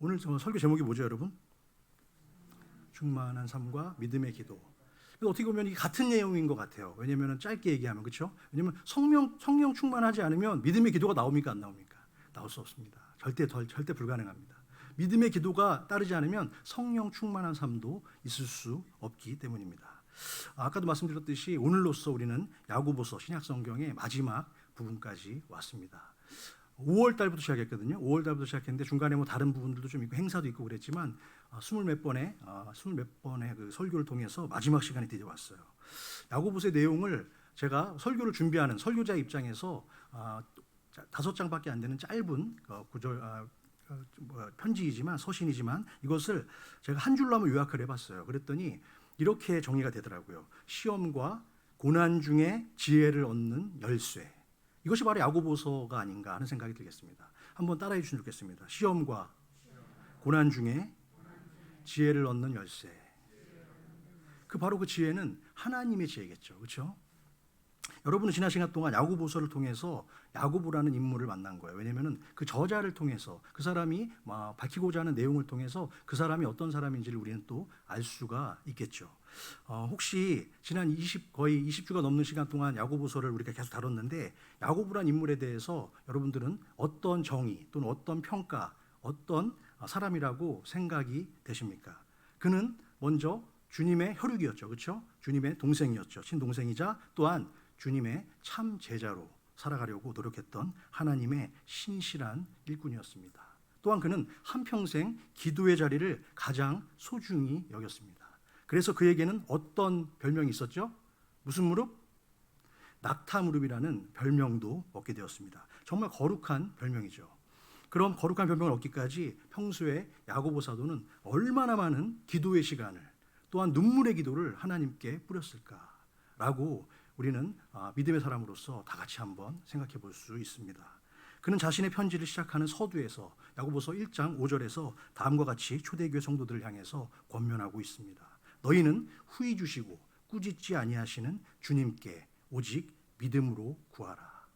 오늘 설교 제목이 뭐죠, 여러분? 충만한 삶과 믿음의 기도. 어떻게 보면 이게 같은 내용인 것 같아요. 왜냐하면 짧게 얘기하면, 그렇죠? 왜냐하면 성령 충만하지 않으면 믿음의 기도가 나옵니까, 안 나옵니까? 나올 수 없습니다. 절대 불가능합니다. 믿음의 기도가 따르지 않으면 성령 충만한 삶도 있을 수 없기 때문입니다. 아까도 말씀드렸듯이 오늘로써 우리는 야고보서 신약성경의 마지막 부분까지 왔습니다. 5월 달부터 시작했거든요. 5월 달부터 시작했는데 중간에 뭐 다른 부분들도 좀 있고 행사도 있고 그랬지만 스물 몇 번의 그 설교를 통해서 마지막 시간이 드디어 왔어요. 야고보서의 내용을 제가 설교를 준비하는 설교자 입장에서 5장밖에 안 되는 짧은 구절 편지이지만 서신이지만 이것을 제가 한 줄로 한번 요약을 해봤어요. 그랬더니 이렇게 정리가 되더라고요. 시험과 고난 중에 지혜를 얻는 열쇠. 이것이 바로 야고보서가 아닌가 하는 생각이 들겠습니다. 한번 따라해 주시면 좋겠습니다. 시험과 고난 중에 지혜를 얻는 열쇠. 바로 그 지혜는 하나님의 지혜겠죠. 그렇죠? 여러분은 지난 시간 동안 야고보서를 통해서 야고보라는 인물을 만난 거예요. 왜냐하면 그 저자를 통해서 그 사람이 밝히고자 하는 내용을 통해서 그 사람이 어떤 사람인지를 우리는 또 알 수가 있겠죠. 혹시 지난 거의 20주가 넘는 시간 동안 야고보서를 우리가 계속 다뤘는데 야고보란 인물에 대해서 여러분들은 어떤 정의 또는 어떤 평가, 어떤 사람이라고 생각이 되십니까? 그는 먼저 주님의 혈육이었죠. 그렇죠? 주님의 동생이었죠. 친동생이자 또한 주님의 참 제자로 살아가려고 노력했던 하나님의 신실한 일꾼이었습니다. 또한 그는 한평생 기도의 자리를 가장 소중히 여겼습니다. 그래서 그에게는 어떤 별명이 있었죠? 무슨 무릎? 낙타 무릎이라는 별명도 얻게 되었습니다. 정말 거룩한 별명이죠. 그럼 거룩한 별명을 얻기까지 평소에 야고보 사도는 얼마나 많은 기도의 시간을 또한 눈물의 기도를 하나님께 뿌렸을까라고 우리는 믿음의 사람으로서 다 같이 한번 생각해 볼 수 있습니다. 그는 자신의 편지를 시작하는 서두에서 야고보서 1장 5절에서 다음과 같이 초대교회 성도들을 향해서 권면하고 있습니다. 너희는 후히 주시고 꾸짖지 아니하시는 주님께 오직 믿음으로 구하라.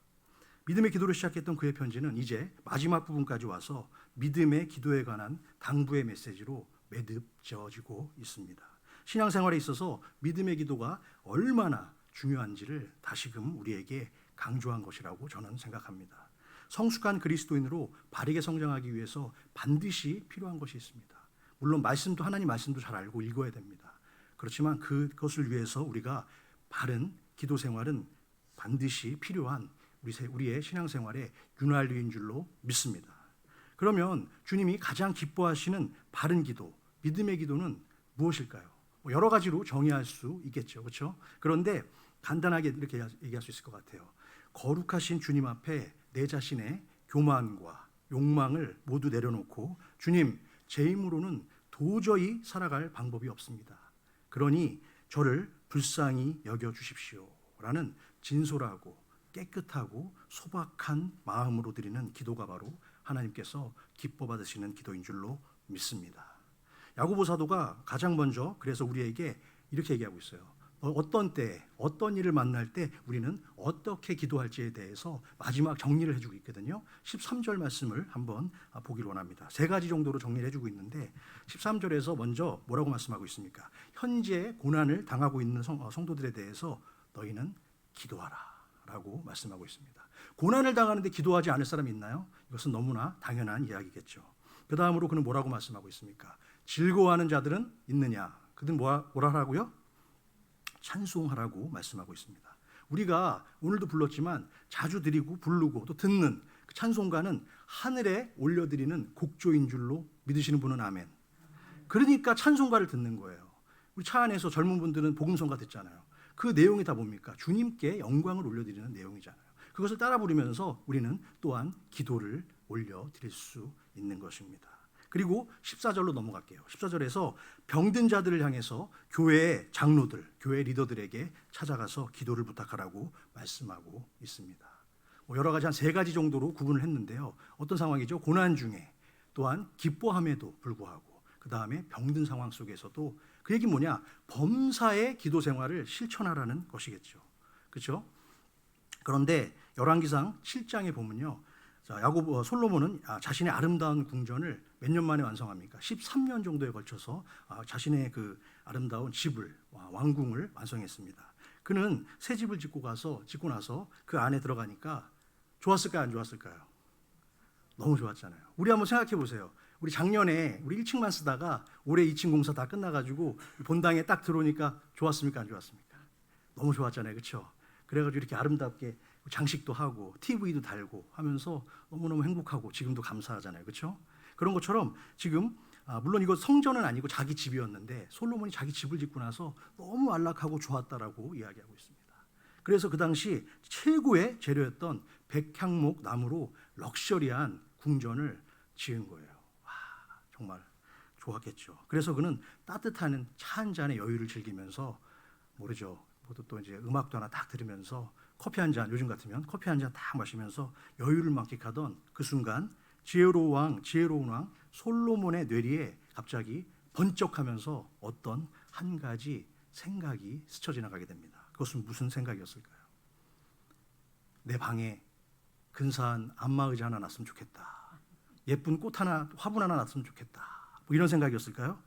믿음의 기도를 시작했던 그의 편지는 이제 마지막 부분까지 와서 믿음의 기도에 관한 당부의 메시지로 매듭지어지고 있습니다. 신앙생활에 있어서 믿음의 기도가 얼마나 중요한지를 다시금 우리에게 강조한 것이라고 저는 생각합니다. 성숙한 그리스도인으로 바르게 성장하기 위해서 반드시 필요한 것이 있습니다. 물론 하나님 말씀도 잘 알고 읽어야 됩니다. 그렇지만 그것을 위해서 우리가 바른 기도 생활은 반드시 필요한 우리의 신앙생활의 윤활유인 줄로 믿습니다. 그러면 주님이 가장 기뻐하시는 바른 기도, 믿음의 기도는 무엇일까요? 여러 가지로 정의할 수 있겠죠. 그렇죠? 그런데 간단하게 이렇게 얘기할 수 있을 것 같아요. 거룩하신 주님 앞에 내 자신의 교만과 욕망을 모두 내려놓고 주님, 제 힘으로는 도저히 살아갈 방법이 없습니다. 그러니 저를 불쌍히 여겨주십시오 라는 진솔하고 깨끗하고 소박한 마음으로 드리는 기도가 바로 하나님께서 기뻐 받으시는 기도인 줄로 믿습니다. 야고보 사도가 가장 먼저 그래서 우리에게 이렇게 얘기하고 있어요. 어떤 때, 어떤 일을 만날 때 우리는 어떻게 기도할지에 대해서 마지막 정리를 해주고 있거든요. 13절 말씀을 한번 보기를 원합니다. 3가지 정도로 정리를 해주고 있는데 13절에서 먼저 뭐라고 말씀하고 있습니까? 현재 고난을 당하고 있는 성도들에 대해서 너희는 기도하라 라고 말씀하고 있습니다. 고난을 당하는데 기도하지 않을 사람이 있나요? 이것은 너무나 당연한 이야기겠죠. 그 다음으로 그는 뭐라고 말씀하고 있습니까? 즐거워하는 자들은 있느냐? 그들은 뭐라 하라고요? 찬송하라고 말씀하고 있습니다. 우리가 오늘도 불렀지만 자주 드리고 부르고 또 듣는 그 찬송가는 하늘에 올려드리는 곡조인 줄로 믿으시는 분은 아멘. 그러니까 찬송가를 듣는 거예요. 우리 차 안에서 젊은 분들은 복음성가 듣잖아요. 그 내용이 다 뭡니까? 주님께 영광을 올려드리는 내용이잖아요. 그것을 따라 부르면서 우리는 또한 기도를 올려드릴 수 있는 것입니다. 그리고 14절로 넘어갈게요. 14절에서 병든 자들을 향해서 교회의 장로들, 교회 리더들에게 찾아가서 기도를 부탁하라고 말씀하고 있습니다. 여러 가지 한 3가지 정도로 구분을 했는데요. 어떤 상황이죠? 고난 중에 또한 기뻐함에도 불구하고 그 다음에 병든 상황 속에서도 그 얘기 뭐냐? 범사의 기도 생활을 실천하라는 것이겠죠. 그렇죠? 그런데 열왕기상 7장에 보면요. 자, 솔로몬은 자신의 아름다운 궁전을 몇 년 만에 완성합니까? 13년 정도에 걸쳐서 자신의 그 아름다운 집을, 왕궁을 완성했습니다. 그는 새 집을 짓고 나서 그 안에 들어가니까 좋았을까요? 안 좋았을까요? 너무 좋았잖아요. 우리 한번 생각해 보세요. 우리 작년에 우리 1층만 쓰다가 올해 2층 공사 다 끝나가지고 본당에 딱 들어오니까 좋았습니까? 안 좋았습니까? 너무 좋았잖아요. 그렇죠? 그래가지고 이렇게 아름답게 장식도 하고 TV도 달고 하면서 너무너무 행복하고 지금도 감사하잖아요. 그렇죠? 그런 것처럼 지금 물론 이거 성전은 아니고 자기 집이었는데 솔로몬이 자기 집을 짓고 나서 너무 안락하고 좋았다라고 이야기하고 있습니다. 그래서 그 당시 최고의 재료였던 백향목 나무로 럭셔리한 궁전을 지은 거예요. 와, 정말 좋았겠죠. 그래서 그는 따뜻한 차 한 잔의 여유를 즐기면서 모르죠. 또 이제 음악도 하나 딱 들으면서 커피 한 잔, 요즘 같으면 커피 한 잔 딱 마시면서 여유를 만끽하던 그 순간 지혜로운 왕 솔로몬의 뇌리에 갑자기 번쩍하면서 어떤 한 가지 생각이 스쳐 지나가게 됩니다. 그것은 무슨 생각이었을까요? 내 방에 근사한 안마의자 하나 놨으면 좋겠다. 예쁜 꽃 하나, 화분 하나 놨으면 좋겠다. 뭐 이런 생각이었을까요?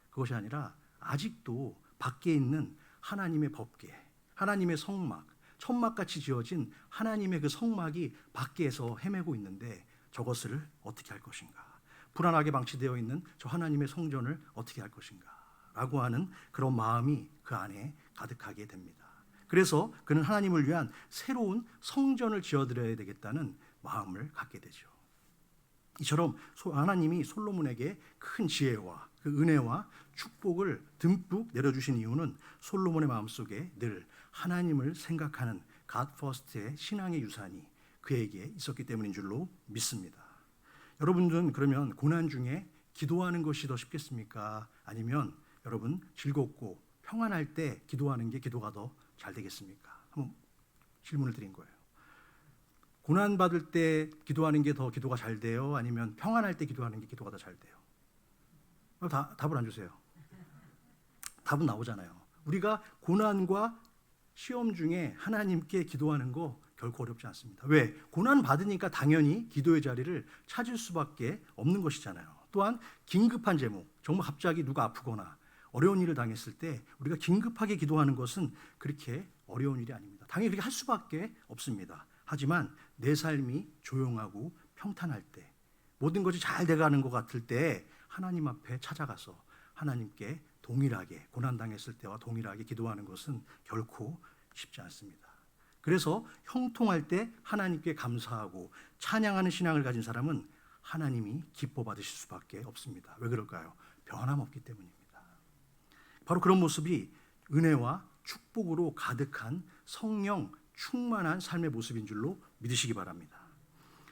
그것이 아니라 아직도 밖에 있는 하나님의 법궤, 하나님의 성막, 천막같이 지어진 하나님의 그 성막이 밖에서 헤매고 있는데 저것을 어떻게 할 것인가? 불안하게 방치되어 있는 저 하나님의 성전을 어떻게 할 것인가? 라고 하는 그런 마음이 그 안에 가득하게 됩니다. 그래서 그는 하나님을 위한 새로운 성전을 지어드려야 되겠다는 마음을 갖게 되죠. 이처럼 하나님이 솔로몬에게 큰 지혜와 그 은혜와 축복을 듬뿍 내려주신 이유는 솔로몬의 마음속에 늘 하나님을 생각하는 God First의 신앙의 유산이 그에게 있었기 때문인 줄로 믿습니다. 여러분들은 그러면 고난 중에 기도하는 것이 더 쉽겠습니까? 아니면 여러분 즐겁고 평안할 때 기도하는 게 기도가 더 잘 되겠습니까? 한번 질문을 드린 거예요. 고난 받을 때 기도하는 게 더 기도가 잘 돼요? 아니면 평안할 때 기도하는 게 기도가 더 잘 돼요? 답을 안 주세요. 답은 나오잖아요. 우리가 고난과 시험 중에 하나님께 기도하는 거 결코 어렵지 않습니다. 왜? 고난 받으니까 당연히 기도의 자리를 찾을 수밖에 없는 것이잖아요. 또한 긴급한 제목, 정말 갑자기 누가 아프거나 어려운 일을 당했을 때 우리가 긴급하게 기도하는 것은 그렇게 어려운 일이 아닙니다. 당연히 그렇게 할 수밖에 없습니다. 하지만 내 삶이 조용하고 평탄할 때, 모든 것이 잘 돼가는 것 같을 때 하나님 앞에 찾아가서 하나님께 동일하게, 고난당했을 때와 동일하게 기도하는 것은 결코 쉽지 않습니다. 그래서 형통할 때 하나님께 감사하고 찬양하는 신앙을 가진 사람은 하나님이 기뻐 받으실 수밖에 없습니다. 왜 그럴까요? 변함없기 때문입니다. 바로 그런 모습이 은혜와 축복으로 가득한 성령 충만한 삶의 모습인 줄로 믿으시기 바랍니다.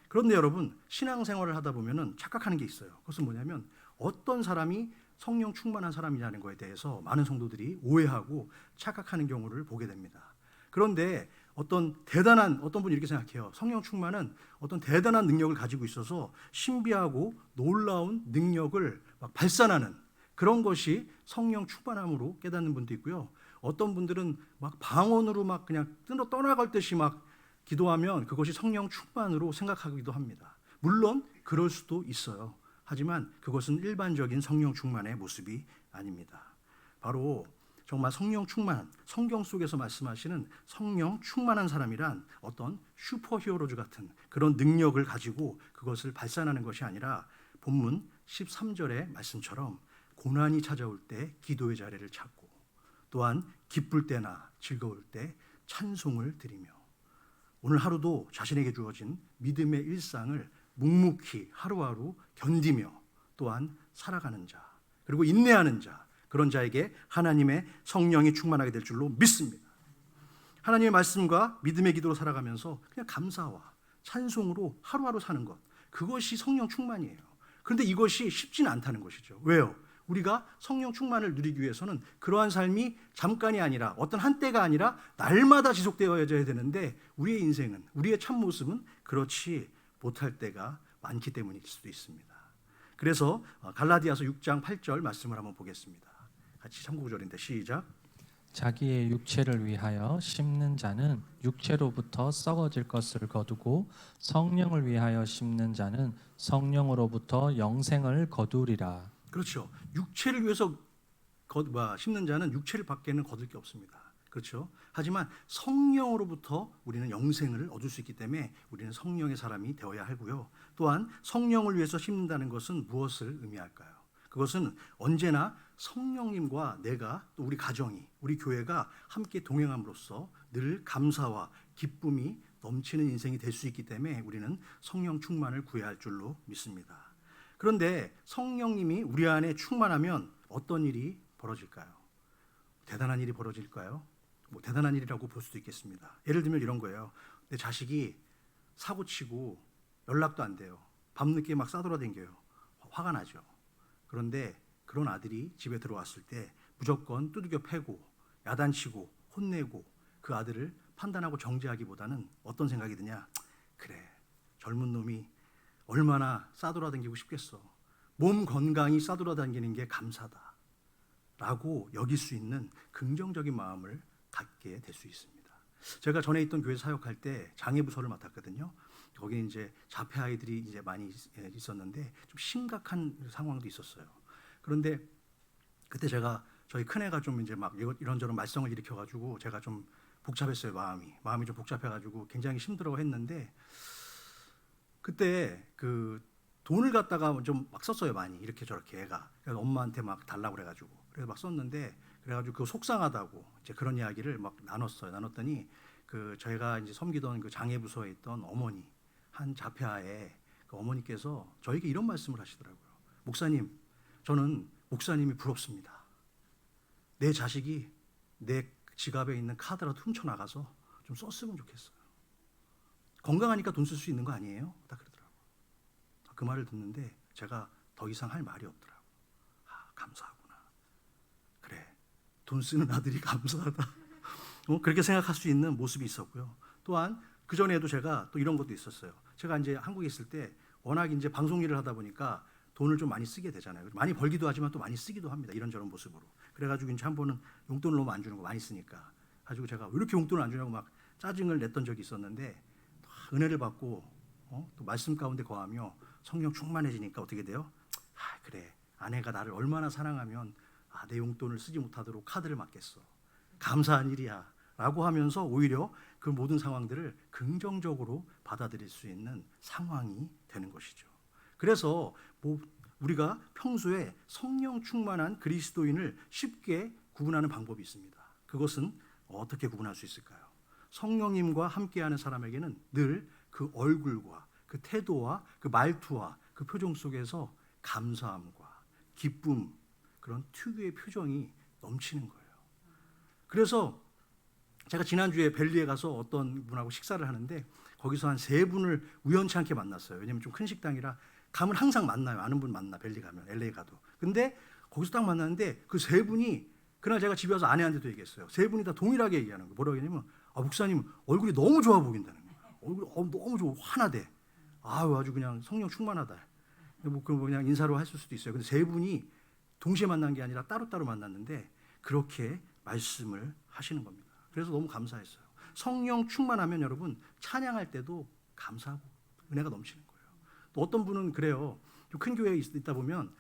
그런데 여러분, 신앙생활을 하다 보면 착각하는 게 있어요. 그것은 뭐냐면 어떤 사람이 성령 충만한 사람이냐는 것에 대해서 많은 성도들이 오해하고 착각하는 경우를 보게 됩니다. 그런데 어떤 분이 이렇게 생각해요. 성령 충만은 어떤 대단한 능력을 가지고 있어서 신비하고 놀라운 능력을 막 발산하는 그런 것이 성령 충만함으로 깨닫는 분도 있고요. 어떤 분들은 막 방언으로 막 그냥 떠나갈 듯이 막 기도하면 그것이 성령 충만으로 생각하기도 합니다. 물론 그럴 수도 있어요. 하지만 그것은 일반적인 성령 충만의 모습이 아닙니다. 바로 정말 성령 충만, 성경 속에서 말씀하시는 성령 충만한 사람이란 어떤 슈퍼히어로즈 같은 그런 능력을 가지고 그것을 발산하는 것이 아니라 본문 13절의 말씀처럼 고난이 찾아올 때 기도의 자리를 찾고 또한 기쁠 때나 즐거울 때 찬송을 드리며 오늘 하루도 자신에게 주어진 믿음의 일상을 묵묵히 하루하루 견디며 또한 살아가는 자 그리고 인내하는 자 그런 자에게 하나님의 성령이 충만하게 될 줄로 믿습니다. 하나님의 말씀과 믿음의 기도로 살아가면서 그냥 감사와 찬송으로 하루하루 사는 것 그것이 성령 충만이에요. 그런데 이것이 쉽지는 않다는 것이죠. 왜요? 우리가 성령 충만을 누리기 위해서는 그러한 삶이 잠깐이 아니라 어떤 한때가 아니라 날마다 지속되어야 되는데 우리의 인생은 우리의 참모습은 그렇지 못할 때가 많기 때문일 수도 있습니다. 그래서 갈라디아서 6장 8절 말씀을 한번 보겠습니다. 같이 참고구절인데 시작. 자기의 육체를 위하여 심는 자는 육체로부터 썩어질 것을 거두고 성령을 위하여 심는 자는 성령으로부터 영생을 거두리라. 그렇죠. 육체를 위해서 심는 자는 육체를 밖에는 거둘 게 없습니다. 그렇죠. 하지만 성령으로부터 우리는 영생을 얻을 수 있기 때문에 우리는 성령의 사람이 되어야 하고요. 또한 성령을 위해서 심는다는 것은 무엇을 의미할까요? 그것은 언제나 성령님과 내가 또 우리 가정이 우리 교회가 함께 동행함으로써 늘 감사와 기쁨이 넘치는 인생이 될 수 있기 때문에 우리는 성령 충만을 구해야 할 줄로 믿습니다. 그런데 성령님이 우리 안에 충만하면 어떤 일이 벌어질까요? 대단한 일이 벌어질까요? 대단한 일이라고 볼 수도 있겠습니다. 예를 들면 이런 거예요. 내 자식이 사고치고 연락도 안 돼요. 밤늦게 막 싸돌아다녀요. 화가 나죠. 그런데 그런 아들이 집에 들어왔을 때 무조건 두들겨 패고 야단치고 혼내고 그 아들을 판단하고 정죄하기보다는 어떤 생각이 드냐? 그래, 젊은 놈이 얼마나 싸돌아다니고 싶겠어. 몸 건강히 싸돌아다니는 게 감사다 라고 여길 수 있는 긍정적인 마음을 갖게 될 수 있습니다. 제가 전에 있던 교회 사역할 때 장애부서를 맡았거든요. 거기 이제 자폐 아이들이 이제 많이 있었는데 좀 심각한 상황도 있었어요. 그런데 그때 제가 저희 큰애가 좀 이제 막 이런저런 말썽을 일으켜가지고 제가 좀 복잡했어요. 마음이 좀 복잡해가지고 굉장히 힘들어했는데 그때 그 돈을 갖다가 좀 막 썼어요. 많이 이렇게 저렇게 애가 그래서 엄마한테 막 달라고 그래가지고 그래서 막 썼는데 그래가지고 그거 속상하다고 이제 그런 이야기를 막 나눴더니 그 저희가 이제 섬기던 그 장애부서에 있던 어머니 한 자폐아의 그 어머니께서 저에게 이런 말씀을 하시더라고요. 목사님, 저는 목사님이 부럽습니다. 내 자식이 내 지갑에 있는 카드라도 훔쳐 나가서 좀 썼으면 좋겠어요. 건강하니까 돈 쓸 수 있는 거 아니에요? 딱 그러더라고요. 그 말을 듣는데 제가 더 이상 할 말이 없더라고요. 감사하구나. 그래, 돈 쓰는 아들이 감사하다. 그렇게 생각할 수 있는 모습이 있었고요. 또한 그 전에도 제가 또 이런 것도 있었어요. 제가 이제 한국에 있을 때 워낙 이제 방송 일을 하다 보니까 돈을 좀 많이 쓰게 되잖아요. 많이 벌기도 하지만 또 많이 쓰기도 합니다. 이런저런 모습으로. 그래가지고 이제 한 번은 용돈을 너무 안 주는 거 많이 쓰니까. 가지고 제가 왜 이렇게 용돈을 안 주냐고 막 짜증을 냈던 적이 있었는데 은혜를 받고 또 말씀 가운데 거하며 성령 충만해지니까 어떻게 돼요? 그래, 아내가 나를 얼마나 사랑하면 내 용돈을 쓰지 못하도록 카드를 맡겠어. 감사한 일이야 라고 하면서 오히려 그 모든 상황들을 긍정적으로 받아들일 수 있는 상황이 되는 것이죠. 그래서 우리가 평소에 성령 충만한 그리스도인을 쉽게 구분하는 방법이 있습니다. 그것은 어떻게 구분할 수 있을까요? 성령님과 함께하는 사람에게는 늘 그 얼굴과 그 태도와 그 말투와 그 표정 속에서 감사함과 기쁨, 그런 특유의 표정이 넘치는 거예요. 그래서 제가 지난주에 벨리에 가서 어떤 분하고 식사를 하는데 거기서 한 3분을 우연치 않게 만났어요. 왜냐면 좀 큰 식당이라 가면 항상 만나요. 아는 분 만나, 벨리 가면, LA 가도. 근데 거기서 딱 만났는데 그 3분이 그날 제가 집에 와서 아내한테도 얘기했어요. 3분이 다 동일하게 얘기하는 거예요. 뭐라고 했냐면 목사님 얼굴이 너무 좋아 보인다는 거예요. 얼굴이 너무 좋아, 환하대. 아주 그냥 성령 충만하다. 뭐 그냥 인사로 했을 수도 있어요. 근데 3분이 동시에 만난 게 아니라 따로따로 만났는데 그렇게 말씀을 하시는 겁니다. 그래서 너무 감사했어요. 성령 충만하면 여러분 찬양할 때도 감사하고 은혜가 넘치는 거예요. 또 어떤 분은 그래요. 좀 큰 교회에 있다 보면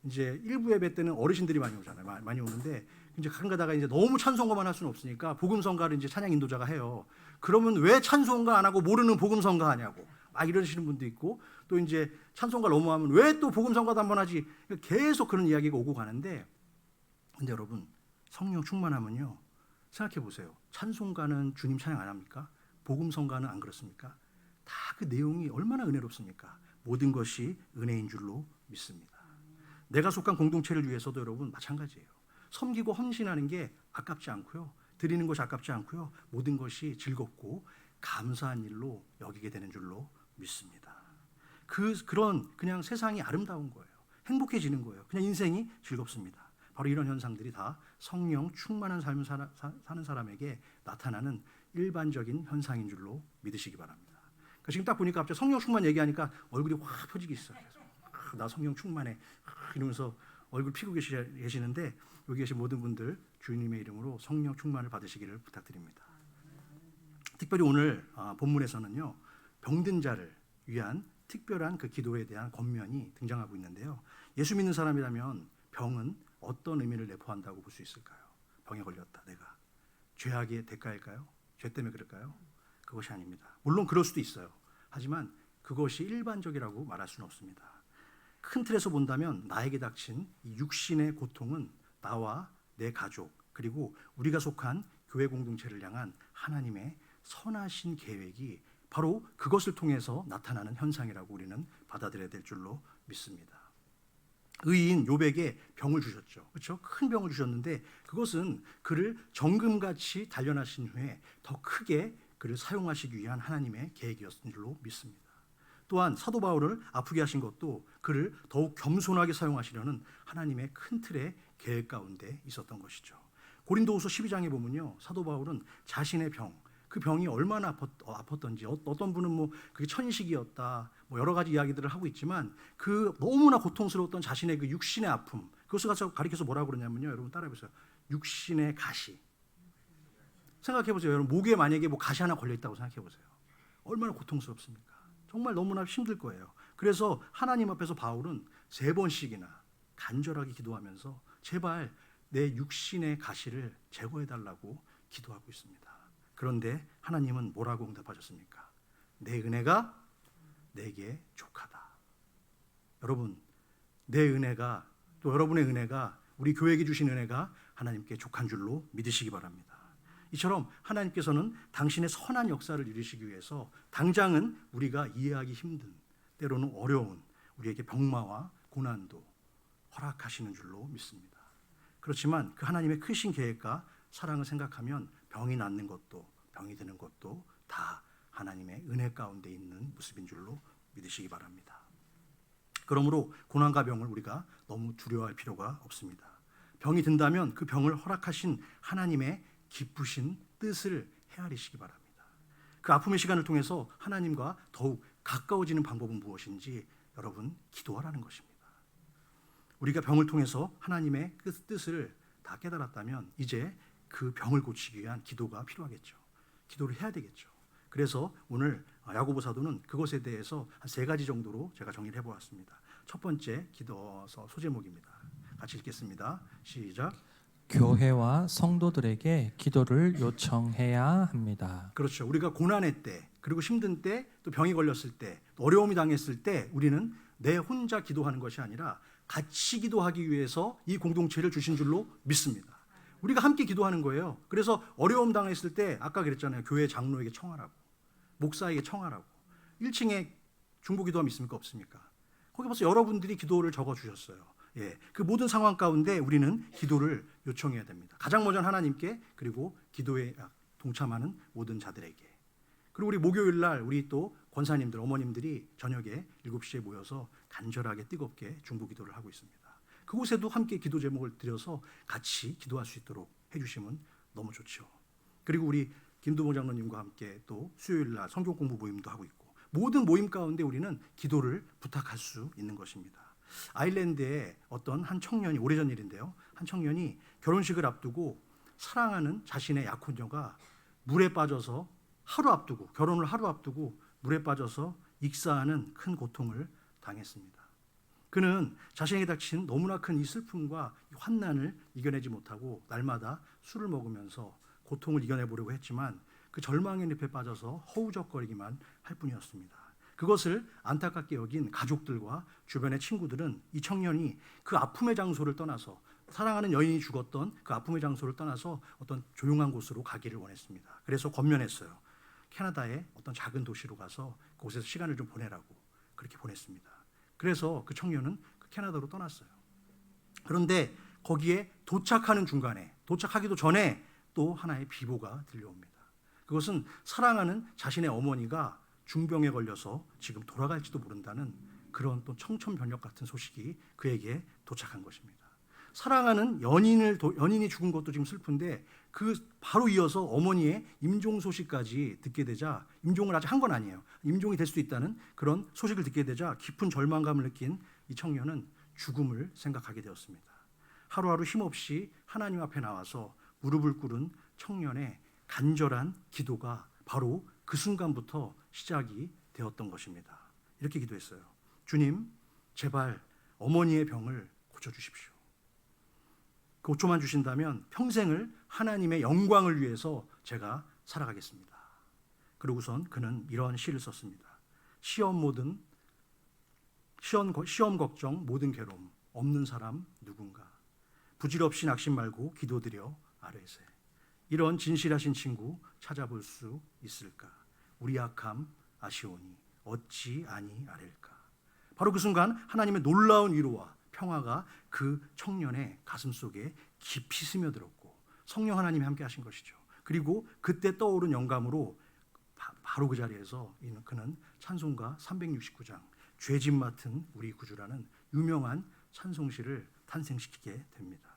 이제 일부 예배 때는 어르신들이 많이 오잖아요. 많이 오는데 이제 가끔 가다가 이제 너무 찬송가만 할 수는 없으니까 복음성가를 이제 찬양 인도자가 해요. 그러면 왜 찬송가 안 하고 모르는 복음성가 하냐고 막 이러시는 분도 있고 또 이제 찬송가를 너무 하면 왜 또 복음성가도 한번 하지? 계속 그런 이야기가 오고 가는데 근데 여러분 성령 충만하면요. 생각해 보세요. 찬송가는 주님 찬양 안 합니까? 복음성가는 안 그렇습니까? 다 그 내용이 얼마나 은혜롭습니까? 모든 것이 은혜인 줄로 믿습니다. 내가 속한 공동체를 위해서도 여러분 마찬가지예요. 섬기고 헌신하는 게 아깝지 않고요. 드리는 것이 아깝지 않고요. 모든 것이 즐겁고 감사한 일로 여기게 되는 줄로 믿습니다. 그런 그냥 세상이 아름다운 거예요. 행복해지는 거예요. 그냥 인생이 즐겁습니다. 바로 이런 현상들이 다 성령 충만한 삶을 사는 사람에게 나타나는 일반적인 현상인 줄로 믿으시기 바랍니다. 그러니까 지금 딱 보니까 갑자기 성령 충만 얘기하니까 얼굴이 확 펴지기 시작해요. 나 성령 충만해 이러면서 얼굴 피고 계시는데 여기 계신 모든 분들 주님의 이름으로 성령 충만을 받으시기를 부탁드립니다. 특별히 오늘 본문에서는요, 병든 자를 위한 특별한 그 기도에 대한 권면이 등장하고 있는데요. 예수 믿는 사람이라면 병은 어떤 의미를 내포한다고 볼 수 있을까요? 병에 걸렸다 내가. 죄악의 대가일까요? 죄 때문에 그럴까요? 그것이 아닙니다. 물론 그럴 수도 있어요. 하지만 그것이 일반적이라고 말할 수는 없습니다. 큰 틀에서 본다면 나에게 닥친 이 육신의 고통은 나와 내 가족 그리고 우리가 속한 교회 공동체를 향한 하나님의 선하신 계획이 바로 그것을 통해서 나타나는 현상이라고 우리는 받아들여야 될 줄로 믿습니다. 의인 욥에게 병을 주셨죠. 그렇죠? 큰 병을 주셨는데 그것은 그를 정금같이 단련하신 후에 더 크게 그를 사용하시기 위한 하나님의 계획이었던 줄로 믿습니다. 또한 사도 바울을 아프게 하신 것도 그를 더욱 겸손하게 사용하시려는 하나님의 큰 틀의 계획 가운데 있었던 것이죠. 고린도후서 12장에 보면요, 사도 바울은 자신의 병, 그 병이 얼마나 아팠던지, 어떤 분은 뭐 그게 천식이었다, 뭐 여러 가지 이야기들을 하고 있지만 그 너무나 고통스러웠던 자신의 그 육신의 아픔, 그것을 가리켜서 뭐라고 그러냐면요, 여러분 따라해보세요. 육신의 가시. 생각해보세요. 여러분 목에 만약에 뭐 가시 하나 걸려있다고 생각해보세요. 얼마나 고통스럽습니까? 정말 너무나 힘들 거예요. 그래서 하나님 앞에서 바울은 3번씩이나 간절하게 기도하면서 제발 내 육신의 가시를 제거해달라고 기도하고 있습니다. 그런데 하나님은 뭐라고 응답하셨습니까? 내 은혜가 내게 족하다. 여러분, 내 은혜가, 또 여러분의 은혜가, 우리 교회에게 주신 은혜가 하나님께 족한 줄로 믿으시기 바랍니다. 이처럼 하나님께서는 당신의 선한 역사를 이루시기 위해서 당장은 우리가 이해하기 힘든, 때로는 어려운 우리에게 병마와 고난도 허락하시는 줄로 믿습니다. 그렇지만 그 하나님의 크신 계획과 사랑을 생각하면 병이 낫는 것도 병이 드는 것도 다 하나님의 은혜 가운데 있는 모습인 줄로 믿으시기 바랍니다. 그러므로 고난과 병을 우리가 너무 두려워할 필요가 없습니다. 병이 든다면 그 병을 허락하신 하나님의 기쁘신 뜻을 헤아리시기 바랍니다. 그 아픔의 시간을 통해서 하나님과 더욱 가까워지는 방법은 무엇인지 여러분 기도하라는 것입니다. 우리가 병을 통해서 하나님의 그 뜻을 다 깨달았다면 이제 그 병을 고치기 위한 기도가 필요하겠죠. 기도를 해야 되겠죠. 그래서 오늘 야고보 사도는 그것에 대해서 한 3가지 정도로 제가 정리를 해보았습니다. 첫 번째 기도서 소제목입니다. 같이 읽겠습니다. 시작. 교회와 성도들에게 기도를 요청해야 합니다. 그렇죠. 우리가 고난의 때, 그리고 힘든 때, 또 병이 걸렸을 때, 또 어려움이 당했을 때 우리는 내 혼자 기도하는 것이 아니라 같이 기도하기 위해서 이 공동체를 주신 줄로 믿습니다. 우리가 함께 기도하는 거예요. 그래서 어려움 당했을 때 아까 그랬잖아요. 교회 장로에게 청하라고, 목사에게 청하라고. 1층에 중보기도함 있습니까? 없습니까? 거기 벌써 여러분들이 기도를 적어주셨어요. 예, 그 모든 상황 가운데 우리는 기도를 요청해야 됩니다. 가장 먼저 하나님께, 그리고 기도에 동참하는 모든 자들에게. 그리고 우리 목요일 날 우리 또 권사님들, 어머님들이 저녁에 7시에 모여서 간절하게 뜨겁게 중보기도를 하고 있습니다. 그곳에도 함께 기도 제목을 드려서 같이 기도할 수 있도록 해주시면 너무 좋죠. 그리고 우리 김두봉 장로님과 함께 또 수요일 날 성경 공부 모임도 하고 있고, 모든 모임 가운데 우리는 기도를 부탁할 수 있는 것입니다. 아일랜드의 어떤 한 청년이, 오래전 일인데요, 한 청년이 결혼식을 앞두고 사랑하는 자신의 약혼녀가 물에 빠져서 결혼을 하루 앞두고 물에 빠져서 익사하는 큰 고통을 당했습니다. 그는 자신에게 닥친 너무나 큰 이 슬픔과 이 환난을 이겨내지 못하고 날마다 술을 먹으면서 고통을 이겨내보려고 했지만 그 절망의 늪에 빠져서 허우적거리기만 할 뿐이었습니다. 그것을 안타깝게 여긴 가족들과 주변의 친구들은 이 청년이 그 아픔의 장소를 떠나서, 사랑하는 여인이 죽었던 그 아픔의 장소를 떠나서 어떤 조용한 곳으로 가기를 원했습니다. 그래서 권면했어요. 캐나다의 어떤 작은 도시로 가서 그곳에서 시간을 좀 보내라고 그렇게 보냈습니다. 그래서 그 청년은 그 캐나다로 떠났어요. 그런데 거기에 도착하는 중간에, 도착하기도 전에 또 하나의 비보가 들려옵니다. 그것은 사랑하는 자신의 어머니가 중병에 걸려서 지금 돌아갈지도 모른다는 그런 또 청천벽력 같은 소식이 그에게 도착한 것입니다. 사랑하는 연인이 죽은 것도 지금 슬픈데 그 바로 이어서 어머니의 임종 소식까지 듣게 되자, 임종을 아직 한 건 아니에요. 임종이 될 수도 있다는 그런 소식을 듣게 되자 깊은 절망감을 느낀 이 청년은 죽음을 생각하게 되었습니다. 하루하루 힘없이 하나님 앞에 나와서 무릎을 꿇은 청년의 간절한 기도가 바로 그 순간부터 시작이 되었던 것입니다. 이렇게 기도했어요. 주님, 제발 어머니의 병을 고쳐주십시오. 그 5초만 주신다면 평생을 하나님의 영광을 위해서 제가 살아가겠습니다. 그러고선 그는 이러한 시를 썼습니다. 시험 걱정 모든 괴로움 없는 사람 누군가 부질없이 낙심 말고 기도드려 아뢰세. 이런 진실하신 친구 찾아볼 수 있을까? 우리 악함 아시오니 어찌 아니 아랠까? 바로 그 순간 하나님의 놀라운 위로와 평화가 그 청년의 가슴 속에 깊이 스며들었고 성령 하나님이 함께 하신 것이죠. 그리고 그때 떠오른 영감으로 바로 그 자리에서 그는 찬송가 369장 죄짐 맡은 우리 구주라는 유명한 찬송시를 탄생시키게 됩니다.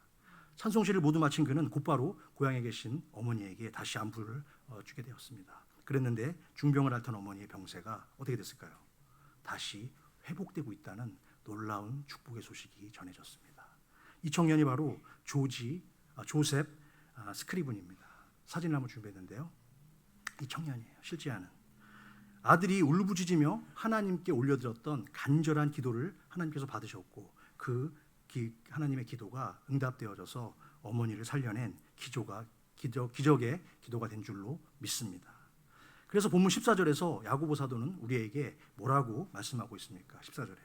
찬송시를 모두 마친 그는 곧바로 고향에 계신 어머니에게 다시 안부를 주게 되었습니다. 그랬는데 중병을 앓던 어머니의 병세가 어떻게 됐을까요? 다시 회복되고 있다는 놀라운 축복의 소식이 전해졌습니다. 이 청년이 바로 조셉 스크리븐입니다. 사진을 한번 준비했는데요. 이 청년이에요. 실제하는 아들이 울부짖으며 하나님께 올려드렸던 간절한 기도를 하나님께서 받으셨고 하나님의 기도가 응답되어져서 어머니를 살려낸 기적의 기도가 된 줄로 믿습니다. 그래서 본문 14절에서 야고보 사도는 우리에게 뭐라고 말씀하고 있습니까? 14절에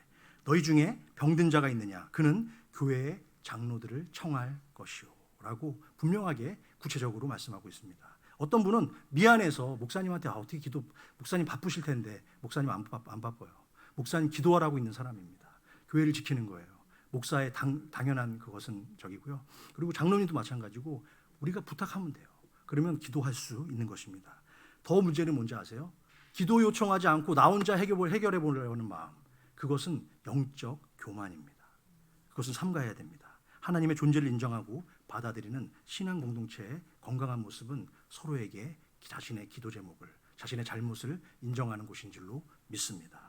너희 중에 병든 자가 있느냐? 그는 교회의 장로들을 청할 것이요 라고 분명하게 구체적으로 말씀하고 있습니다. 어떤 분은 미안해서 목사님한테 어떻게 목사님 바쁘실 텐데 목사님 안 바빠요. 목사님 기도하라고 있는 사람입니다. 교회를 지키는 거예요. 목사의 당연한 그것은 적이고요. 그리고 장로님도 마찬가지고 우리가 부탁하면 돼요. 그러면 기도할 수 있는 것입니다. 더 문제는 뭔지 아세요? 기도 요청하지 않고 나 혼자 해결해 보려는 마음. 그것은 영적 교만입니다. 그것은 삼가해야 됩니다. 하나님의 존재를 인정하고 받아들이는 신앙 공동체의 건강한 모습은 서로에게 자신의 기도 제목을, 자신의 잘못을 인정하는 곳인 줄로 믿습니다.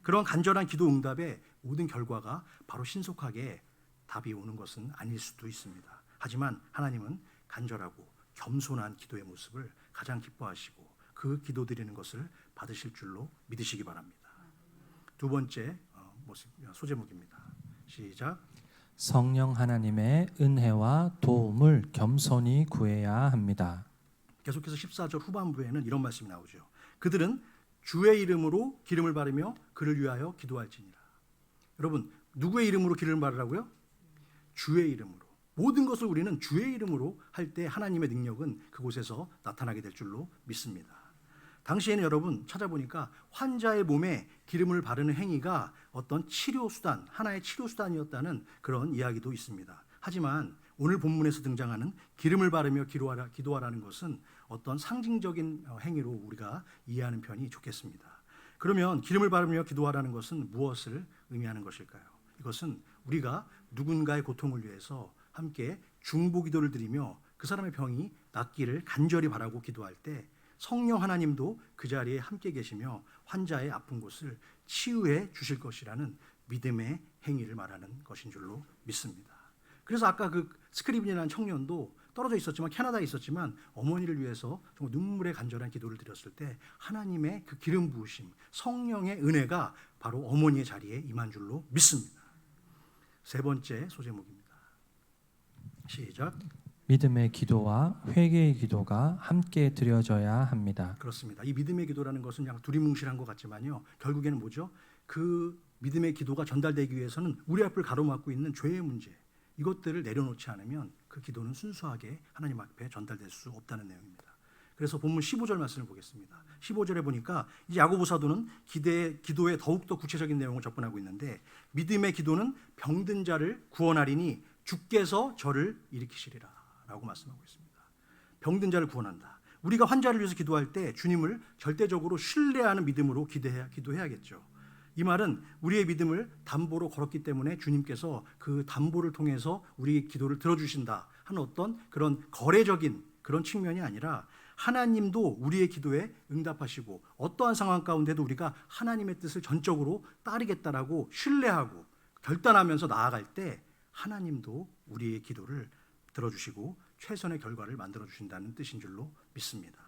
그런 간절한 기도 응답의 모든 결과가 바로 신속하게 답이 오는 것은 아닐 수도 있습니다. 하지만 하나님은 간절하고 겸손한 기도의 모습을 가장 기뻐하시고 그 기도 드리는 것을 받으실 줄로 믿으시기 바랍니다. 두 번째 소제목입니다. 시작. 성령 하나님의 은혜와 도움을 겸손히 구해야 합니다. 계속해서 14절 후반부에는 이런 말씀이 나오죠. 그들은 주의 이름으로 기름을 바르며 그를 위하여 기도할지니라. 여러분, 누구의 이름으로 기름을 바르라고요? 주의 이름으로. 모든 것을 우리는 주의 이름으로 할 때 하나님의 능력은 그곳에서 나타나게 될 줄로 믿습니다. 당시에는 여러분 찾아보니까 환자의 몸에 기름을 바르는 행위가 어떤 치료수단, 하나의 치료수단이었다는 그런 이야기도 있습니다. 하지만 오늘 본문에서 등장하는 기름을 바르며 기도하라는 것은 어떤 상징적인 행위로 우리가 이해하는 편이 좋겠습니다. 그러면 기름을 바르며 기도하라는 것은 무엇을 의미하는 것일까요? 이것은 우리가 누군가의 고통을 위해서 함께 중보 기도를 드리며 그 사람의 병이 낫기를 간절히 바라고 기도할 때 성령 하나님도 그 자리에 함께 계시며 환자의 아픈 곳을 치유해 주실 것이라는 믿음의 행위를 말하는 것인 줄로 믿습니다. 그래서 아까 그 스크리븐이라는 청년도 떨어져 있었지만 캐나다에 있었지만 어머니를 위해서 정말 눈물의 간절한 기도를 드렸을 때 하나님의 그 기름 부으심, 성령의 은혜가 바로 어머니의 자리에 임한 줄로 믿습니다. 세 번째 소제목입니다. 시작. 믿음의 기도와 회개의 기도가 함께 드려져야 합니다. 그렇습니다. 이 믿음의 기도라는 것은 그냥 두리뭉실한 것 같지만요. 결국에는 뭐죠? 그 믿음의 기도가 전달되기 위해서는 우리 앞을 가로막고 있는 죄의 문제, 이것들을 내려놓지 않으면 그 기도는 순수하게 하나님 앞에 전달될 수 없다는 내용입니다. 그래서 본문 15절 말씀을 보겠습니다. 15절에 보니까 이제 야고보 사도는 기도에 더욱더 구체적인 내용을 접근하고 있는데 믿음의 기도는 병든 자를 구원하리니 주께서 저를 일으키시리라 라고 말씀하고 있습니다. 병든 자를 구원한다. 우리가 환자를 위해서 기도할 때 주님을 절대적으로 신뢰하는 믿음으로 기도해야겠죠. 이 말은 우리의 믿음을 담보로 걸었기 때문에 주님께서 그 담보를 통해서 우리의 기도를 들어주신다 하는 어떤 그런 거래적인 그런 측면이 아니라 하나님도 우리의 기도에 응답하시고 어떠한 상황 가운데도 우리가 하나님의 뜻을 전적으로 따르겠다라고 신뢰하고 결단하면서 나아갈 때 하나님도 우리의 기도를 들어주시고 최선의 결과를 만들어 주신다는 뜻인 줄로 믿습니다.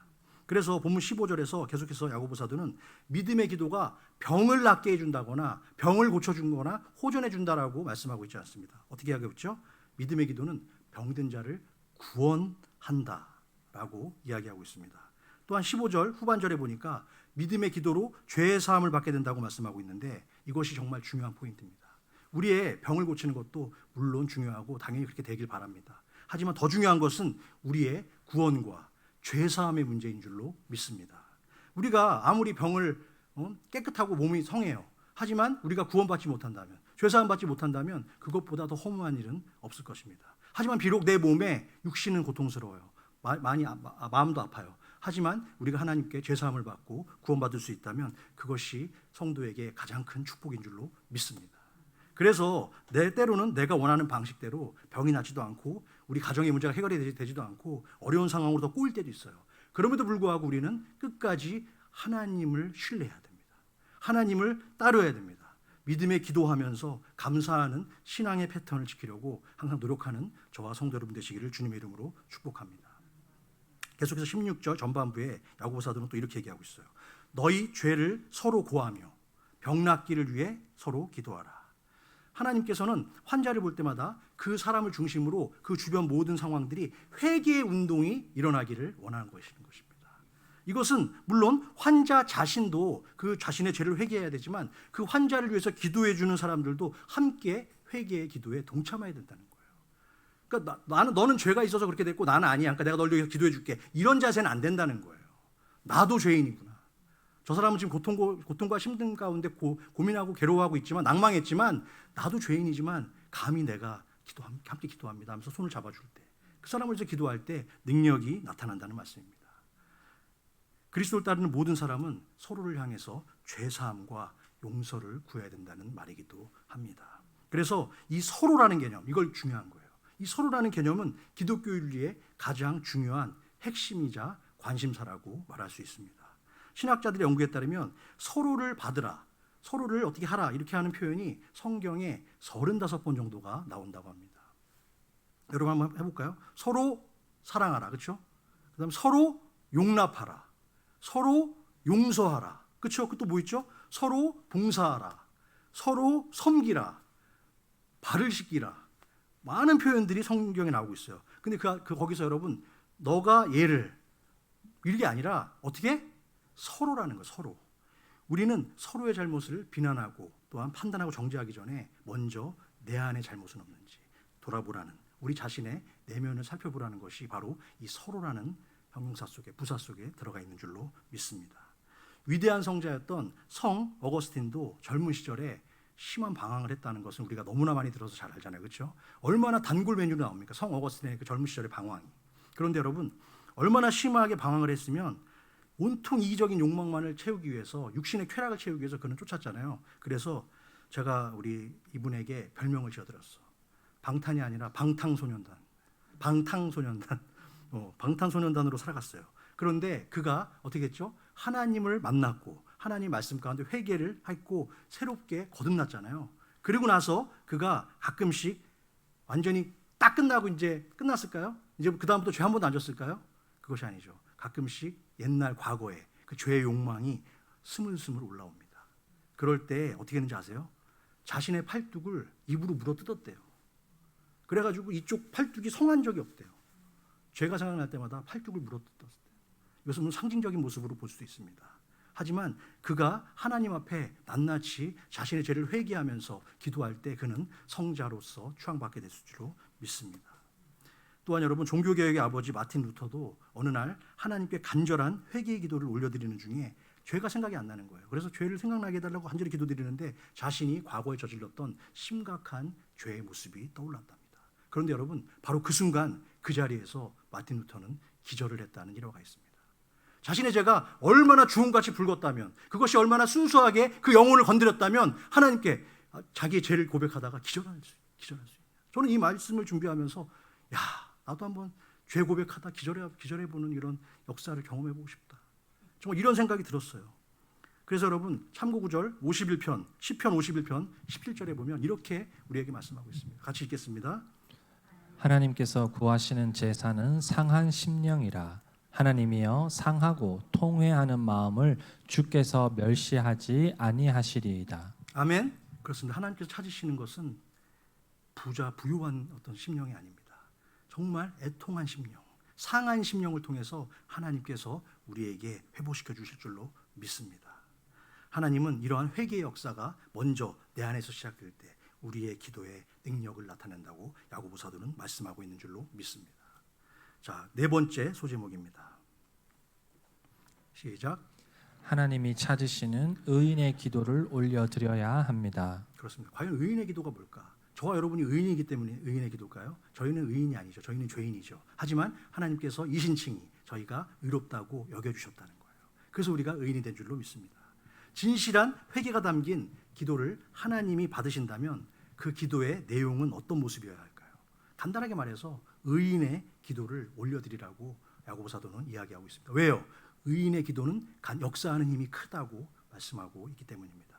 그래서 본문 15절에서 계속해서 야고보 사도는 믿음의 기도가 병을 낫게 해준다거나 병을 고쳐준거나 호전해준다라고 말씀하고 있지 않습니다. 어떻게 하고 있죠? 믿음의 기도는 병든 자를 구원한다라고 이야기하고 있습니다. 또한 15절 후반절에 보니까 믿음의 기도로 죄의 사함을 받게 된다고 말씀하고 있는데 이것이 정말 중요한 포인트입니다. 우리의 병을 고치는 것도 물론 중요하고 당연히 그렇게 되길 바랍니다. 하지만 더 중요한 것은 우리의 구원과 죄 사함의 문제인 줄로 믿습니다. 우리가 아무리 병을 깨끗하고 몸이 성해요. 하지만 우리가 구원받지 못한다면, 죄 사함 받지 못한다면 그것보다 더 허무한 일은 없을 것입니다. 하지만 비록 내 몸에 육신은 고통스러워요. 마음도 아파요. 하지만 우리가 하나님께 죄 사함을 받고 구원받을 수 있다면 그것이 성도에게 가장 큰 축복인 줄로 믿습니다. 그래서 때로는 내가 원하는 방식대로 병이 낫지도 않고 우리 가정의 문제가 해결이 되지도 않고 어려운 상황으로 더 꼬일 때도 있어요. 그럼에도 불구하고 우리는 끝까지 하나님을 신뢰해야 됩니다. 하나님을 따르어야 됩니다. 믿음에 기도하면서 감사하는 신앙의 패턴을 지키려고 항상 노력하는 저와 성도 여러분 되시기를 주님의 이름으로 축복합니다. 계속해서 16절 전반부에 야고보 사도는 또 이렇게 얘기하고 있어요. 너희 죄를 서로 고하며 병 낫기를 위해 서로 기도하라. 하나님께서는 환자를 볼 때마다 그 사람을 중심으로 그 주변 모든 상황들이 회개의 운동이 일어나기를 원하는 것입니다. 이것은 물론 환자 자신도 그 자신의 죄를 회개해야 되지만 그 환자를 위해서 기도해 주는 사람들도 함께 회개의 기도에 동참해야 된다는 거예요. 그러니까 너는 죄가 있어서 그렇게 됐고 나는 아니야. 그러니까 내가 널 위해서 기도해 줄게. 이런 자세는 안 된다는 거예요. 나도 죄인이구나. 저 사람은 지금 고통과 힘든 가운데 고민하고 괴로워하고 있지만 낭망했지만 나도 죄인이지만 감히 내가 함께 기도합니다 하면서 손을 잡아줄 때 그 사람을 위해서 기도할 때 능력이 나타난다는 말씀입니다. 그리스도를 따르는 모든 사람은 서로를 향해서 죄사함과 용서를 구해야 된다는 말이기도 합니다. 그래서 이 서로라는 개념, 이걸 중요한 거예요. 이 서로라는 개념은 기독교 윤리의 가장 중요한 핵심이자 관심사라고 말할 수 있습니다. 신학자들의 연구에 따르면 서로를 받으라, 서로를 어떻게 하라 이렇게 하는 표현이 성경에 35번 정도가 나온다고 합니다. 여러분 한번 해볼까요? 서로 사랑하라, 그렇죠? 그다음 서로 용납하라, 서로 용서하라, 그렇죠? 또 뭐 있죠? 서로 봉사하라, 서로 섬기라, 발을 씻기라. 많은 표현들이 성경에 나오고 있어요. 근데 거기서 여러분 너가 얘를 이게 아니라 어떻게? 서로라는 거, 서로. 우리는 서로의 잘못을 비난하고 또한 판단하고 정죄하기 전에 먼저 내 안에 잘못은 없는지 돌아보라는, 우리 자신의 내면을 살펴보라는 것이 바로 이 서로라는 형용사 속에, 부사 속에 들어가 있는 줄로 믿습니다. 위대한 성자였던 성 어거스틴도 젊은 시절에 심한 방황을 했다는 것은 우리가 너무나 많이 들어서 잘 알잖아요, 그렇죠? 얼마나 단골 메뉴로 나옵니까? 성 어거스틴의 그 젊은 시절의 방황이. 그런데 여러분 얼마나 심하게 방황을 했으면 온통 이기적인 욕망만을 채우기 위해서, 육신의 쾌락을 채우기 위해서 그는 쫓았잖아요. 그래서 제가 우리 이분에게 별명을 지어드렸어. 방탄이 아니라 방탕소년단. 방탄소년단으로 살아갔어요. 그런데 그가 어떻게 했죠? 하나님을 만났고 하나님 말씀 가운데 회개를 했고 새롭게 거듭났잖아요. 그리고 나서 그가 가끔씩 완전히 딱 끝나고 이제 끝났을까요? 이제 그 다음부터 죄 한 번도 안 졌을까요? 그것이 아니죠. 가끔씩 옛날 과거에 그 죄의 욕망이 스물스물 올라옵니다. 그럴 때 어떻게 했는지 아세요? 자신의 팔뚝을 입으로 물어뜯었대요. 그래가지고 이쪽 팔뚝이 성한 적이 없대요. 죄가 생각날 때마다 팔뚝을 물어뜯었대요. 이것은 상징적인 모습으로 볼 수 있습니다. 하지만 그가 하나님 앞에 낱낱이 자신의 죄를 회개하면서 기도할 때 그는 성자로서 추앙받게 됐을 줄로 믿습니다. 또한 여러분 종교개혁의 아버지 마틴 루터도 어느 날 하나님께 간절한 회개의 기도를 올려드리는 중에 죄가 생각이 안 나는 거예요. 그래서 죄를 생각나게 해달라고 간절히 기도드리는데 자신이 과거에 저질렀던 심각한 죄의 모습이 떠올랐답니다. 그런데 여러분 바로 그 순간 그 자리에서 마틴 루터는 기절을 했다는 일화가 있습니다. 자신의 죄가 얼마나 주홍같이 붉었다면, 그것이 얼마나 순수하게 그 영혼을 건드렸다면 하나님께 자기의 죄를 고백하다가 기절할 수 있냐. 저는 이 말씀을 준비하면서 나도 한번 죄 고백하다 기절해보는 이런 역사를 경험해보고 싶다. 정말 이런 생각이 들었어요. 그래서 여러분 참고구절 51편, 시편 51편 17절에 보면 이렇게 우리에게 말씀하고 있습니다. 같이 읽겠습니다. 하나님께서 구하시는 제사는 상한 심령이라. 하나님이여 상하고 통회하는 마음을 주께서 멸시하지 아니하시리이다. 아멘. 그렇습니다. 하나님께서 찾으시는 것은 부유한 어떤 심령이 아닙니다. 정말 애통한 심령, 상한 심령을 통해서 하나님께서 우리에게 회복시켜 주실 줄로 믿습니다. 하나님은 이러한 회개의 역사가 먼저 내 안에서 시작될 때 우리의 기도에 능력을 나타낸다고 야고보 사도는 말씀하고 있는 줄로 믿습니다. 자, 네 번째 소제목입니다. 시작. 하나님이 찾으시는 의인의 기도를 올려드려야 합니다. 그렇습니다. 과연 의인의 기도가 뭘까? 저와 여러분이 의인이기 때문에 의인의 기도일까요? 저희는 의인이 아니죠. 저희는 죄인이죠. 하지만 하나님께서 이신칭이 저희가 의롭다고 여겨주셨다는 거예요. 그래서 우리가 의인이 된 줄로 믿습니다. 진실한 회개가 담긴 기도를 하나님이 받으신다면 그 기도의 내용은 어떤 모습이어야 할까요? 간단하게 말해서 의인의 기도를 올려드리라고 야고보 사도는 이야기하고 있습니다. 왜요? 의인의 기도는 역사하는 힘이 크다고 말씀하고 있기 때문입니다.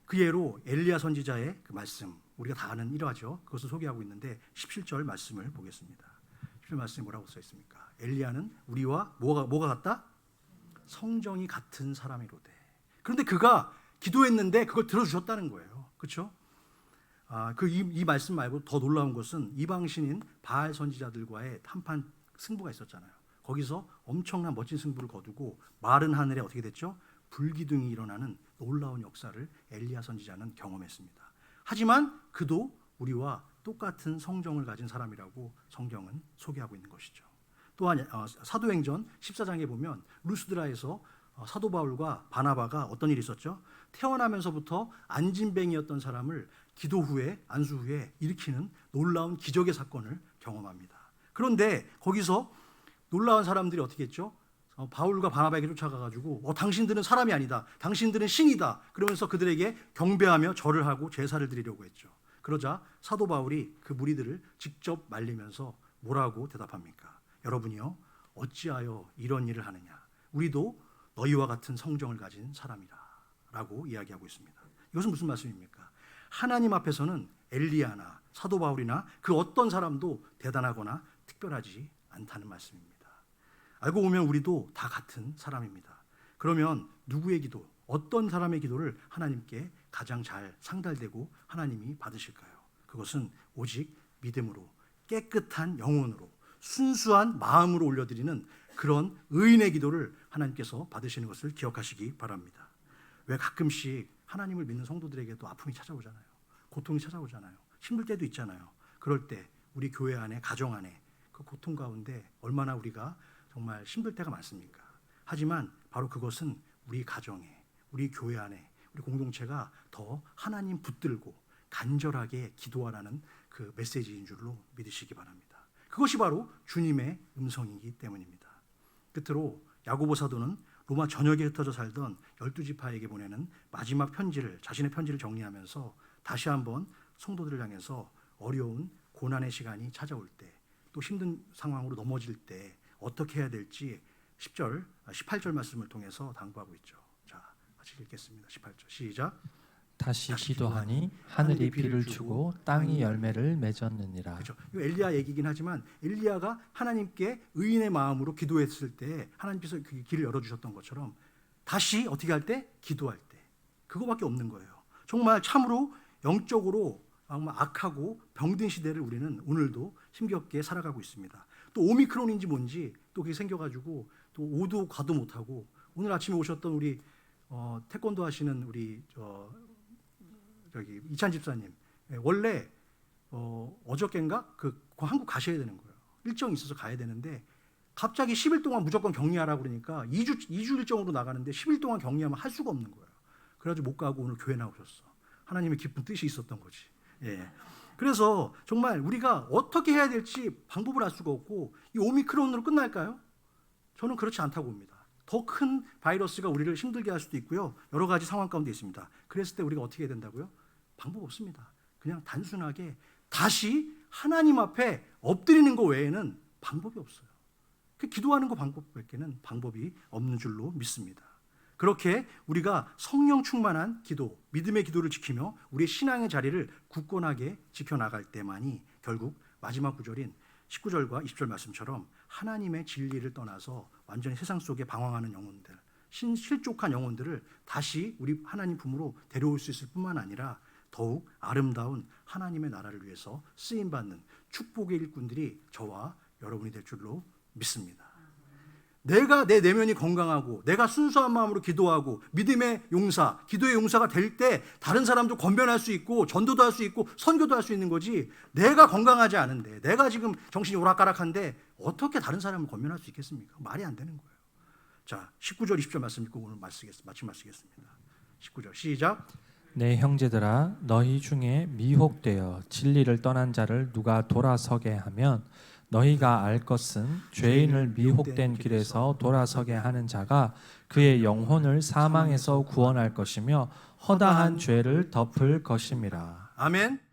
그 예로 엘리야 선지자의 그 말씀, 우리가 다 아는 일화죠. 그것을 소개하고 있는데 17절 말씀을 보겠습니다. 17절 말씀에 뭐라고 써 있습니까? 엘리야는 우리와 뭐가 같다? 성정이 같은 사람이로되. 그런데 그가 기도했는데 그걸 들어주셨다는 거예요. 그렇죠? 이 말씀 말고 더 놀라운 것은 이방신인 바알 선지자들과의 한판 승부가 있었잖아요. 거기서 엄청난 멋진 승부를 거두고 마른 하늘에 어떻게 됐죠? 불기둥이 일어나는 놀라운 역사를 엘리야 선지자는 경험했습니다. 하지만 그도 우리와 똑같은 성정을 가진 사람이라고 성경은 소개하고 있는 것이죠. 또한 사도행전 14장에 보면 루스드라에서 사도 바울과 바나바가 어떤 일이 있었죠? 태어나면서부터 안진뱅이였던 사람을 기도 후에 안수 후에 일으키는 놀라운 기적의 사건을 경험합니다. 그런데 거기서 놀라운 사람들이 어떻게 했죠? 바울과 바나바에게 쫓아가가지고 당신들은 사람이 아니다. 당신들은 신이다. 그러면서 그들에게 경배하며 절을 하고 제사를 드리려고 했죠. 그러자 사도 바울이 그 무리들을 직접 말리면서 뭐라고 대답합니까? 여러분이요 어찌하여 이런 일을 하느냐? 우리도 너희와 같은 성정을 가진 사람이라 라고 이야기하고 있습니다. 이것은 무슨 말씀입니까? 하나님 앞에서는 엘리야나 사도 바울이나 그 어떤 사람도 대단하거나 특별하지 않다는 말씀입니다. 알고 보면 우리도 다 같은 사람입니다. 그러면 누구의 기도, 어떤 사람의 기도를 하나님께 가장 잘 상달되고 하나님이 받으실까요? 그것은 오직 믿음으로 깨끗한 영혼으로 순수한 마음으로 올려드리는 그런 의인의 기도를 하나님께서 받으시는 것을 기억하시기 바랍니다. 왜 가끔씩 하나님을 믿는 성도들에게도 아픔이 찾아오잖아요. 고통이 찾아오잖아요. 힘들 때도 있잖아요. 그럴 때 우리 교회 안에, 가정 안에 그 고통 가운데 얼마나 우리가 정말 힘들 때가 많습니까? 하지만 바로 그것은 우리 가정에, 우리 교회 안에, 우리 공동체가 더 하나님 붙들고 간절하게 기도하라는 그 메시지인 줄로 믿으시기 바랍니다. 그것이 바로 주님의 음성이기 때문입니다. 끝으로 야고보 사도는 로마 전역에 흩어져 살던 12지파에게 보내는 마지막 편지를, 자신의 편지를 정리하면서 다시 한번 성도들을 향해서 어려운 고난의 시간이 찾아올 때, 또 힘든 상황으로 넘어질 때 어떻게 해야 될지 18절 말씀을 통해서 당부하고 있죠. 자, 같이 읽겠습니다. 18절 시작. 다시 기도하니 하늘이 비를 주고 땅이 열매를 맺었느니라. 그렇죠. 이거 엘리야 얘기긴 하지만 엘리야가 하나님께 의인의 마음으로 기도했을 때 하나님께서 그 길을 열어주셨던 것처럼 다시 어떻게 할 때? 기도할 때. 그거밖에 없는 거예요. 정말 참으로 영적으로 정말 악하고 병든 시대를 우리는 오늘도 힘겹게 살아가고 있습니다. 또 오미크론인지 뭔지 또 그게 생겨가지고 또 오도 가도 못하고 오늘 아침에 오셨던 우리 태권도 하시는 우리 이찬 집사님 원래 어저께인가 그 한국 가셔야 되는 거예요. 일정이 있어서 가야 되는데 갑자기 10일 동안 무조건 격리하라고 그러니까 2주 일정으로 나가는데 10일 동안 격리하면 할 수가 없는 거예요. 그래가지고 못 가고 오늘 교회 나오셨어. 하나님의 깊은 뜻이 있었던 거지. 예. 그래서 정말 우리가 어떻게 해야 될지 방법을 알 수가 없고 이 오미크론으로 끝날까요? 저는 그렇지 않다고 봅니다. 더 큰 바이러스가 우리를 힘들게 할 수도 있고요. 여러 가지 상황 가운데 있습니다. 그랬을 때 우리가 어떻게 해야 된다고요? 방법 없습니다. 그냥 단순하게 다시 하나님 앞에 엎드리는 것 외에는 방법이 없어요. 그 기도하는 것 방법밖에는 방법이 없는 줄로 믿습니다. 그렇게 우리가 성령 충만한 기도, 믿음의 기도를 지키며 우리의 신앙의 자리를 굳건하게 지켜나갈 때만이 결국 마지막 구절인 19절과 20절 말씀처럼 하나님의 진리를 떠나서 완전히 세상 속에 방황하는 영혼들, 실족한 영혼들을 다시 우리 하나님 품으로 데려올 수 있을 뿐만 아니라 더욱 아름다운 하나님의 나라를 위해서 쓰임받는 축복의 일꾼들이 저와 여러분이 될 줄로 믿습니다. 내가 내 내면이 건강하고 내가 순수한 마음으로 기도하고 믿음의 용사, 기도의 용사가 될 때 다른 사람도 권면할 수 있고 전도도 할 수 있고 선교도 할 수 있는 거지, 내가 건강하지 않은데 내가 지금 정신이 오락가락한데 어떻게 다른 사람을 권면할 수 있겠습니까? 말이 안 되는 거예요. 자, 19절 20절 말씀 읽고 오늘 마치겠습니다. 19절 시작. 내 형제들아 너희 중에 미혹되어 진리를 떠난 자를 누가 돌아서게 하면 너희가 알 것은 죄인을 미혹된 길에서 돌아서게 하는 자가 그의 영혼을 사망에서 구원할 것이며 허다한 죄를 덮을 것임이라. 아멘.